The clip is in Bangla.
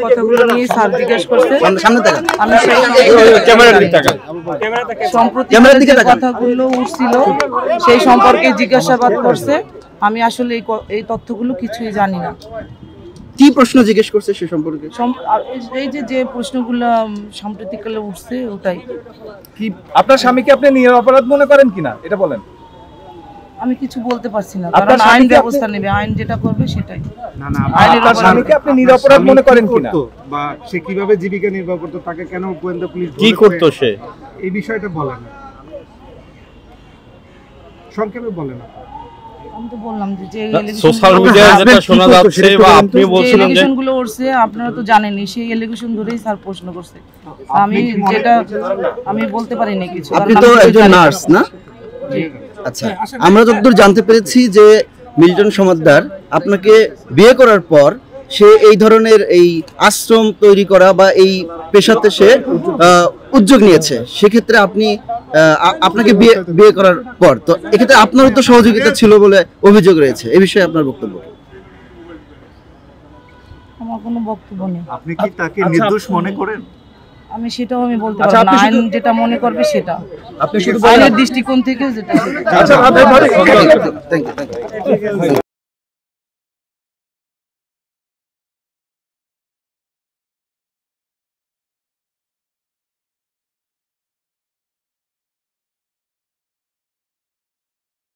কথাগুলো নিয়ে স্যার জিজ্ঞেস করছে। আমি সম্প্রতি যে কথাগুলো উঠছিল সেই সম্পর্কে জিজ্ঞাসাবাদ করছে। আমি আসলে এই তথ্যগুলো কিছুই জানি না। কি প্রশ্ন জিজ্ঞেস করছে সে সম্পর্কে? এই যে প্রশ্নগুলো সাম্প্রতিককালে উঠছে ওটাই। কি আপনার স্বামীকে আপনি নিরপরাধ মনে করেন কিনা এটা বলেন। আমি কিছু বলতে পারছি না, কারণ আইন ব্যবস্থা নেবে, আইন যেটা করবে সেটাই। না না, আপনার স্বামীকে আপনি নিরপরাধ মনে করেন কিনা, বা সে কিভাবে জীবিকা নির্বাহ করতো, তাকে কেন গোয়েন্দা পুলিশ কি করতো, সে এই বিষয়টা বলেন, সংক্ষেপে বলেন। আমি তো বললাম যে সোশ্যাল মিডিয়ায় যেটা শোনা যাচ্ছে বা আপনি বলছিলেন যে এলিগেশনগুলো উঠছে, আপনারা তো জানেনই, সেই এলিগেশন ধরেই স্যার প্রশ্ন করছে। আমি বলতে পারি না কিছু। আপনি তো একজন নার্স না? আচ্ছা, আমরা যতদূর জানতে পেরেছি যে মিল্টন সমাদ্দার আপনাকে বিয়ে করার পর সে এই ধরনের এই আশ্রম তৈরি করা বা এই পেশাতে সে উদ্যোগ নিয়েছে। সেক্ষেত্রে আপনি আপনাকে বিয়ে করার পর তো এক্ষেত্রে আপনারও তো সহযোগিতা ছিল বলে অভিযোগ রয়েছে। এই বিষয়ে আপনার বক্তব্য? আমার কোনো বক্তব্য নেই। আপনি কি তাকে নির্দোষ মনে করেন? আমি সেটাও আমি বলতে পারবো না। আইন যেটা মনে করবে সেটা, আপনি শুধু আইনের দৃষ্টিকোণ থেকে যেটা। আচ্ছা,